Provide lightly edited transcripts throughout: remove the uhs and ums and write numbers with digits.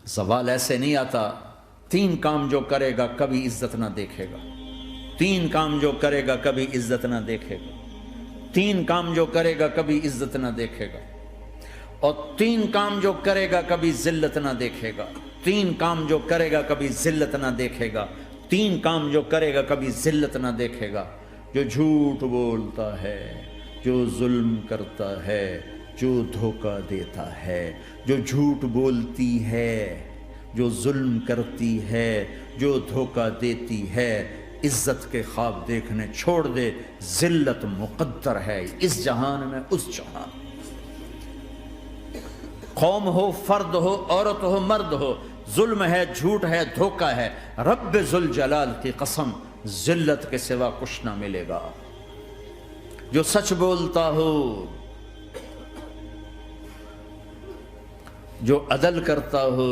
زوال ایسے نہیں آتا. 3 کام جو کرے گا کبھی عزت نہ دیکھے گا. 3 کام جو کرے گا کبھی عزت نہ دیکھے گا. 3 کام جو کرے گا کبھی عزت نہ دیکھے گا. اور 3 کام جو کرے گا کبھی ذلت نہ دیکھے گا. 3 کام جو کرے گا کبھی ذلت نہ دیکھے گا. 3 کام جو کرے گا کبھی ذلت نہ دیکھے گا. جو جھوٹ بولتا ہے، جو ظلم کرتا ہے، جو دھوکہ دیتا ہے، جو جھوٹ بولتی ہے، جو ظلم کرتی ہے، جو دھوکہ دیتی ہے، عزت کے خواب دیکھنے چھوڑ دے. ذلت مقدر ہے اس جہان میں اس جہان. قوم ہو، فرد ہو، عورت ہو، مرد ہو، ظلم ہے، جھوٹ ہے، دھوکہ ہے، رب ذوالجلال کی قسم ذلت کے سوا کچھ نہ ملے گا. جو سچ بولتا ہو، جو عدل کرتا ہو،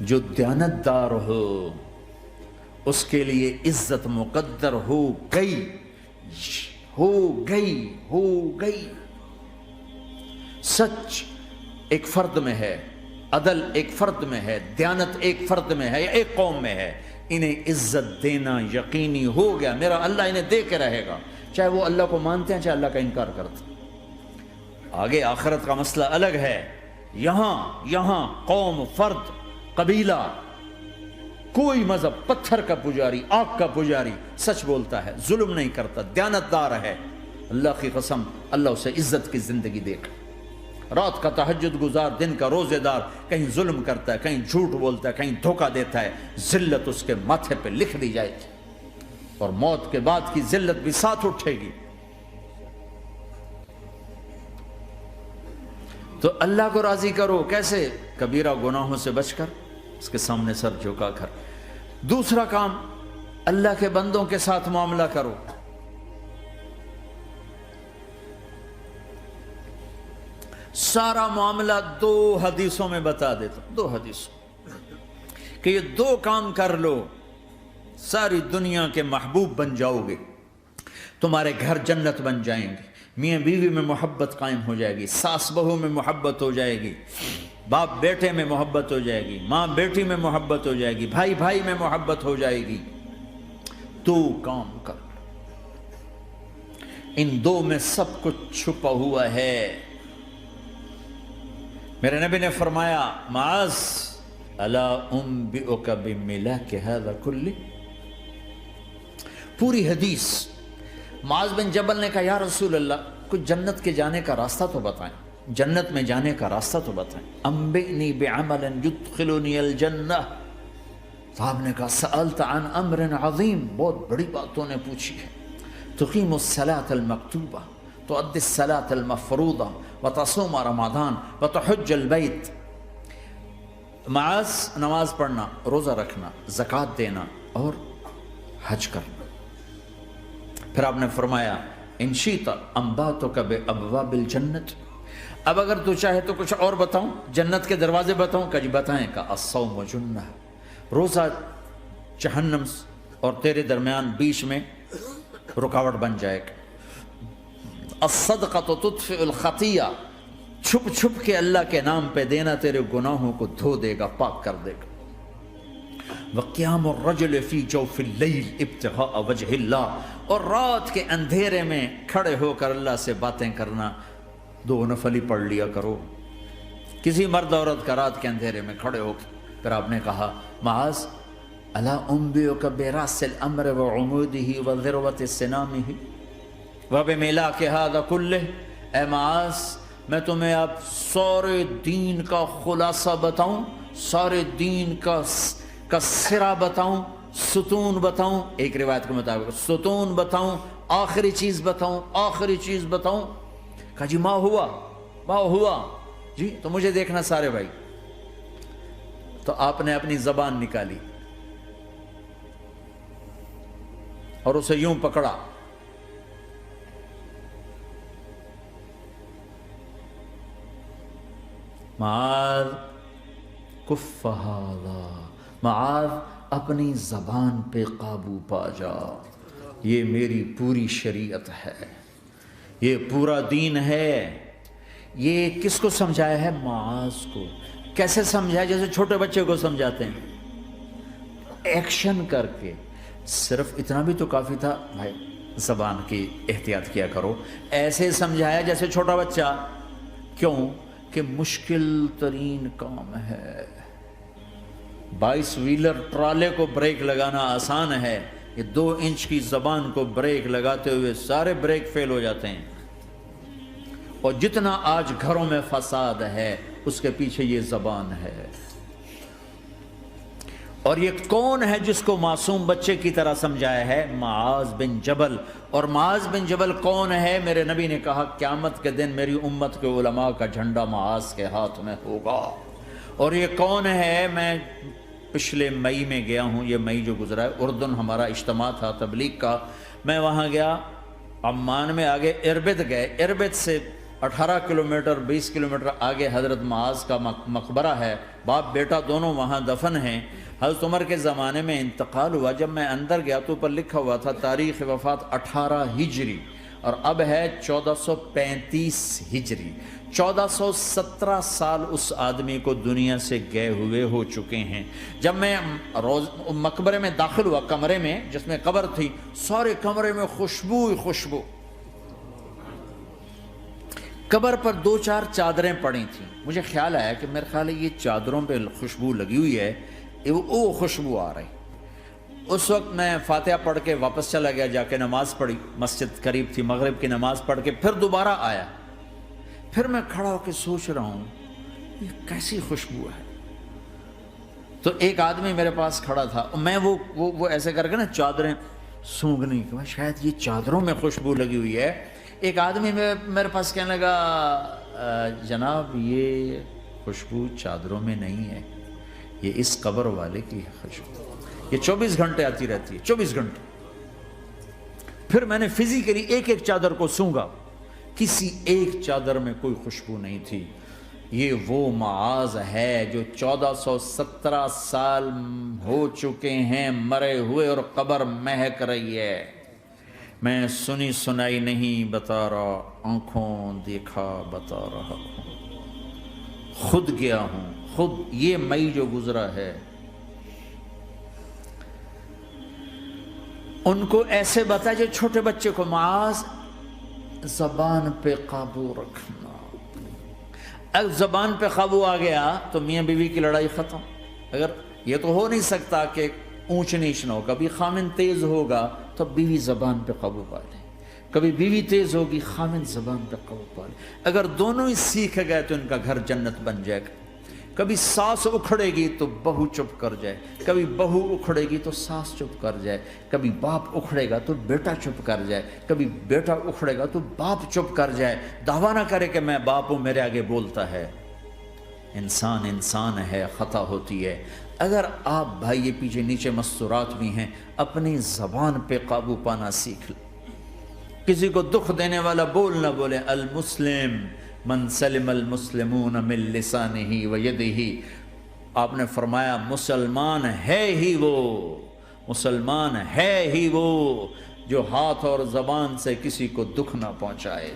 جو دیانتدار ہو، اس کے لیے عزت مقدر ہو گئی، ہو گئی، ہو گئی. سچ ایک فرد میں ہے، عدل ایک فرد میں ہے، دیانت ایک فرد میں ہے یا ایک قوم میں ہے. انہیں عزت دینا یقینی ہو گیا. میرا اللہ انہیں دے کے رہے گا، چاہے وہ اللہ کو مانتے ہیں چاہے اللہ کا انکار کرتے ہیں. آگے آخرت کا مسئلہ الگ ہے. یہاں قوم، فرد، قبیلہ، کوئی مذہب، پتھر کا پجاری، آگ کا پجاری سچ بولتا ہے، ظلم نہیں کرتا، دیانتدار ہے، اللہ کی قسم اللہ اسے عزت کی زندگی دے گا. رات کا تہجد گزار، دن کا روزے دار، کہیں ظلم کرتا ہے، کہیں جھوٹ بولتا ہے، کہیں دھوکہ دیتا ہے، ذلت اس کے ماتھے پہ لکھ دی جائے گی اور موت کے بعد کی ذلت بھی ساتھ اٹھے گی. تو اللہ کو راضی کرو. کیسے؟ کبیرہ گناہوں سے بچ کر، اس کے سامنے سر جھکا کر. دوسرا کام، اللہ کے بندوں کے ساتھ معاملہ کرو. سارا معاملہ 2 حدیثوں میں بتا دیتا ہوں. 2 حدیثوں کہ یہ 2 کام کر لو، ساری دنیا کے محبوب بن جاؤ گے. تمہارے گھر جنت بن جائیں گے. میاں بیوی میں محبت قائم ہو جائے گی، ساس بہو میں محبت ہو جائے گی، باپ بیٹے میں محبت ہو جائے گی، ماں بیٹی میں محبت ہو جائے گی، بھائی بھائی میں محبت ہو جائے گی. 2 کام کر. ان 2 میں سب کچھ چھپا ہوا ہے. میرے نبی نے فرمایا معاذ الا انبئک بملاک ھذا کلہ. پوری حدیث. معاذ بن جبل نے کہا یا رسول اللہ کچھ جنت کے جانے کا راستہ تو بتائیں، جنت میں جانے کا راستہ تو بتائیں. انبئنی بعمل یدخلنی الجنہ. صاحب نے کہا سألت عن امر عظیم، بہت بڑی باتوں نے پوچھی ہے. تقیم الصلاة المکتوبہ، تؤدی الصلاة المفروضہ، وتصوم رمضان، وتحج البیت. معاذ نماز پڑھنا، روزہ رکھنا، زکوٰۃ دینا اور حج کرنا. پھر آپ نے فرمایا ان شئت انبأتک بابواب الجنت. اب اگر تو چاہے تو کچھ اور بتاؤں، جنت کے دروازے بتاؤں؟ کہ جی بتائیں. کہ الصوم جنہ، روزہ جہنم اور تیرے درمیان بیچ میں رکاوٹ بن جائے گا. الصدقۃ تطفئ الخطیہ، چھپ چھپ کے اللہ کے نام پہ دینا تیرے گناہوں کو دھو دے گا، پاک کر دے گا. وقیام الرجل فی جوف اللیل ابتغاء وجہ اللہ، اور رات کے اندھیرے میں کھڑے ہو کر اللہ سے باتیں کرنا. 2 نفل ہی پڑھ لیا کرو، کسی مرد عورت کا رات کے اندھیرے میں کھڑے ہو. پھر آپ نے کہا معاذ الا انبئک براس الامر وعمودہ وذروۃ سنامہ وبملاک ھذا کلہ. اے معاذ میں تمہیں اب سارے دین کا خلاصہ بتاؤں، سارے دین کا سرا بتاؤں، ستون بتاؤں. ایک روایت کے مطابق ستون بتاؤں، آخری چیز بتاؤں، آخری چیز بتاؤں. کہا جی ما ہوا جی تو مجھے دیکھنا سارے بھائی. تو آپ نے اپنی زبان نکالی اور اسے یوں پکڑا معاذ کف ھذا، معاذ اپنی زبان پہ قابو پا جا، یہ میری پوری شریعت ہے، یہ پورا دین ہے۔ یہ کس کو سمجھایا ہے؟ معاذ کو۔ کیسے سمجھایا؟ جیسے چھوٹے بچے کو سمجھاتے ہیں، ایکشن کر کے۔ صرف اتنا بھی تو کافی تھا، بھائی زبان کی احتیاط کیا کرو، ایسے سمجھایا جیسے چھوٹا بچہ۔ کیوں کہ مشکل ترین کام ہے۔ 22 ویلر ٹرالے کو بریک لگانا آسان ہے، یہ 2 انچ کی زبان کو بریک لگاتے ہوئے سارے بریک فیل ہو جاتے ہیں۔ اور جتنا آج گھروں میں فساد ہے اس کے پیچھے یہ زبان ہے۔ اور یہ کون ہے جس کو معصوم بچے کی طرح سمجھایا ہے؟ معاذ بن جبل۔ اور معاذ بن جبل کون ہے؟ میرے نبی نے کہا قیامت کے دن میری امت کے علماء کا جھنڈا معاذ کے ہاتھ میں ہوگا۔ اور یہ کون ہے؟ میں پچھلے مئی میں گیا ہوں، یہ مئی جو گزرا ہے، اردن ہمارا اجتماع تھا تبلیغ کا، میں وہاں گیا، عمان میں آگے اربد گئے، اربد سے 18 کلومیٹر 20 کلومیٹر آگے حضرت معاذ کا مقبرہ ہے، باپ بیٹا دونوں وہاں دفن ہیں۔ حضرت عمر کے زمانے میں انتقال ہوا، جب میں اندر گیا تو اوپر لکھا ہوا تھا تاریخ وفات 18 ہجری، اور اب ہے 1435 ہجری۔ 1417 سال اس آدمی کو دنیا سے گئے ہوئے ہو چکے ہیں۔ جب میں مقبرے میں داخل ہوا، کمرے میں جس میں قبر تھی، سارے کمرے میں خوشبو ہی خوشبو۔ قبر پر 2-4 چادریں پڑی تھیں، مجھے خیال آیا کہ میرے خیال ہے یہ چادروں پہ خوشبو لگی ہوئی ہے، وہ خوشبو آ رہی۔ اس وقت میں فاتحہ پڑھ کے واپس چلا گیا، جا کے نماز پڑھی، مسجد قریب تھی، مغرب کی نماز پڑھ کے پھر دوبارہ آیا۔ پھر میں کھڑا ہو کے سوچ رہا ہوں یہ کیسی خوشبو ہے۔ تو ایک آدمی میرے پاس کھڑا تھا، میں وہ ایسے کر کے نا چادریں سونگھنے کی، شاید یہ چادروں میں خوشبو لگی ہوئی ہے۔ ایک آدمی میرے پاس کہنے لگا جناب یہ خوشبو چادروں میں نہیں ہے، یہ اس قبر والے کی خوشبو، یہ 24 گھنٹے آتی رہتی ہے، 24 گھنٹے۔ پھر میں نے فزیکلی ایک ایک چادر کو سونگا، کسی ایک چادر میں کوئی خوشبو نہیں تھی۔ یہ وہ معاذ ہے جو 1417 سال ہو چکے ہیں مرے ہوئے اور قبر مہک رہی ہے۔ میں سنی سنائی نہیں بتا رہا، آنکھوں دیکھا بتا رہا ہوں، خود گیا ہوں، خود یہ مئی جو گزرا ہے۔ ان کو ایسے بتا جو چھوٹے بچے کو، معاذ زبان پہ قابو رکھنا۔ اگر زبان پہ قابو آ گیا تو میاں بیوی کی لڑائی ختم۔ اگر یہ تو ہو نہیں سکتا کہ اونچ نیچ نہ ہو، کبھی خامن تیز ہوگا تو بیوی زبان پہ قابو پا لے، کبھی بیوی تیز ہوگی خامن زبان پہ قابو پا لے۔ اگر دونوں ہی سیکھ گئے تو ان کا گھر جنت بن جائے گا۔ کبھی ساس اکھڑے گی تو بہو چپ کر جائے، کبھی بہو اکھڑے گی تو ساس چپ کر جائے، کبھی باپ اکھڑے گا تو بیٹا چپ کر جائے، کبھی بیٹا اکھڑے گا تو باپ چپ کر جائے، دعویٰ نہ کرے کہ میں باپ ہوں میرے آگے بولتا ہے۔ انسان انسان ہے، خطا ہوتی ہے۔ اگر آپ بھائی یہ پیچھے نیچے مستورات بھی ہیں، اپنی زبان پہ قابو پانا سیکھ لیں۔ کسی کو دکھ دینے والا بول نہ بولے۔ المسلم من سلم المسلمون من لسانہ و یدہ، آپ نے فرمایا مسلمان ہے ہی وہ، مسلمان ہے ہی وہ جو ہاتھ اور زبان سے کسی کو دکھ نہ پہنچائے۔